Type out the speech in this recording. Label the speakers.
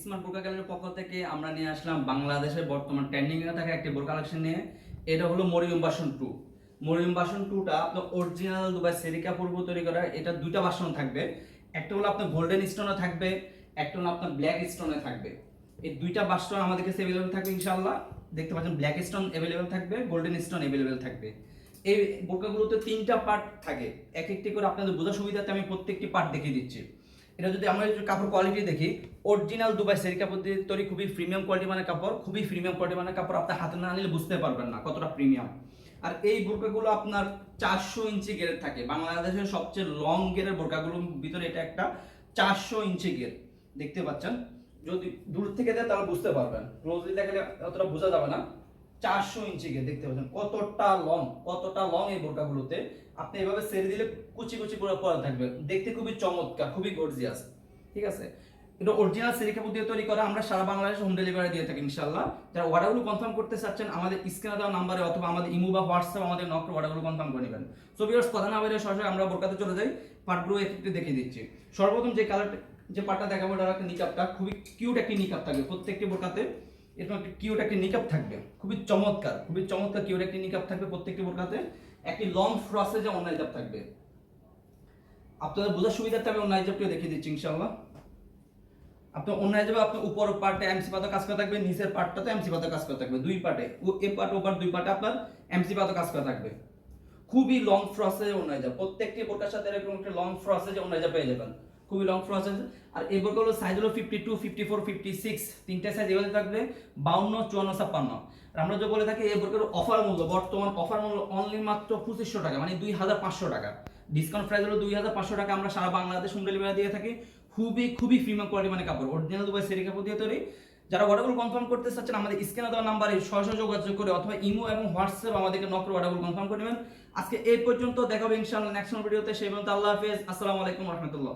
Speaker 1: Smart বোরকা গ্যালারির পক্ষ থেকে আমরা নিয়ে আসলাম বাংলাদেশের বর্তমান ট্রেন্ডিং এ থাকা একটি বোরকা কালেকশন নিয়ে। এটা হলো মরিয়ম ভার্সন 2। মরিয়ম ভার্সন 2টা আপনার অরিজিনাল দুবাই সেরিকা পূর্ব তৈরি করা। এটা দুইটা ভার্সন থাকবে, একটা হলো আপনার গোল্ডেন স্টোনে থাকবে, একটা হলো আপনার ব্ল্যাক স্টোনে থাকবে। এই দুইটা ভার্সন আমাদের কাছে अवेलेबल থাকবে ইনশাআল্লাহ। দেখতে পাচ্ছেন ব্ল্যাক স্টোন अवेलेबल থাকবে, গোল্ডেন স্টোন अवेलेबल থাকবে। এই বোরকাগুলোতে তিনটা পার্ট থাকে, এক একটি করে আপনাদের বোঝার সুবিধাতে আমি প্রত্যেকটি পার্ট দেখিয়ে দিচ্ছি। এটা যদি আমরা কাপড় কোয়ালিটি দেখি, অরিজিনাল দুবাই সেরি কাপড় দিয়ে তৈরি, খুবই প্রিমিয়াম কোয়ালিটি মানে কাপড়, খুবই প্রিমিয়াম কোয়ালিটি মানে কাপড়। আপনার হাতে না নিলে বুঝতে পারবেন না কতটা প্রিমিয়াম। আর এই বোরকাগুলো আপনার 400 ইঞ্চি গেরের থাকে। বাংলাদেশের সবচেয়ে লং গেরের বোরকাগুলোর ভিতরে এটা একটা 400 ইঞ্চি গের। দেখতে পাচ্ছেন, যদি দূর থেকে দেয় তাহলে বুঝতে পারবেন, ক্লোজলি দেখলে অতটা বোঝা যাবে না। 400 ইঞ্চি গের দেখতে পাচ্ছেন কতটা লং এই বোরকাগুলোতে। আপনি এভাবে সেরে দিলে কুচি কুচি করে পরা থাকবে, দেখতে খুবই চমৎকার, খুবই গর্জিয়াস। ঠিক আছে, এটা অরিজিনাল সেরি কাপড় দিয়ে তৈরি করা। আমরা সারা বাংলাদেশে হোম ডেলিভারি দিয়ে থাকি ইনশাআল্লাহ। যারা অর্ডারগুলো কনফার্ম করতে চাচ্ছেন আমাদের স্ক্রিনে দেওয়া নম্বরে অথবা আমাদের ইমো বা হোয়াটসঅ্যাপ আমাদের নক করে অর্ডারগুলো কনফার্ম করে নেবেন। সো ভিউয়ার্স, কথা না বলে সরাসরি আমরা বোরকাতে চলে যাই, পার্টগুলো একটু দেখিয়ে দিচ্ছি। সর্বপ্রথম যে কালারটা, যে পার্টটা দেখাবো, এটা একটা নিকাবটা, খুবই কিউট একটি নিকাব থাকবে প্রত্যেকটি বোরকাতে। এরকম একটা কিউট একটি নিকাব থাকবে, খুবই চমৎকার কিউট একটি নিকাব থাকবে প্রত্যেকটি বোরকাতে। একটি লং ফ্রসে যে অন্য নিকাব থাকবে, আপনাদের বোঝার সুবিধার্থে আমি অন্য নিকাবটিও দেখিয়ে দিচ্ছি ইনশাআল্লাহ। আপনার অন্য হিসেবে আপনার উপর পার্টে এমসি পাতা কাজ করা থাকবে, নিচের পার্টটাতে এমসি পাতা কাজ করা থাকবে, দুই পার্টে, এ পার্ট ও পার্ট দুই পার্টে আপনার এমসি পাতা কাজ করা থাকবে। খুবই লং ফ্রসে অন্য হিসাব, প্রত্যেকটি বোরকার সাথে এরকম একটা লং ফ্রসে যে অন্য হিসাব পেয়ে যাবেন, খুবই লং ফ্রসেস। আর এই বোরকাগুলো সাইজ হলো 52, 54, 56, তিনটা সাইজ এভাবে থাকবে, 52, 54, 56। আর আমরা যে বলে থাকি এই বোরকার অফার মূল্য, বর্তমান অফার মূল্য অনলি মাত্র 2500 টাকা, মানে 2500 টাকা। ডিসকাউন্ট প্রাইস হলো 2500 টাকা। আমরা সারা বাংলাদেশ হোম ডেলিভারি দিয়ে থাকি। খুবই প্রিমিয়াম কোয়ালিটি মানে কাপড়, অরিজিনাল দুবাই সেরি কাপড় দিয়ে তৈরি। যারা অর্ডারগুলো কনফার্ম করতে চাচ্ছেন আমাদের স্ক্রিনে দেওয়া নাম্বারে সরাসরি যোগাযোগ করে অথবা ইমো এবং হোয়াটসঅ্যাপ আমাদেরকে নক করে অর্ডারগুলো কনফার্ম করে নেবেন। আজকে এই পর্যন্ত, দেখা হবে ইনশাআল্লাহ নেক্সট ভিডিওতে। সেই পর্যন্ত আল্লাহ হাফেজ, আসসালামু আলাইকুম ওয়া রাহমাতুল্লাহ।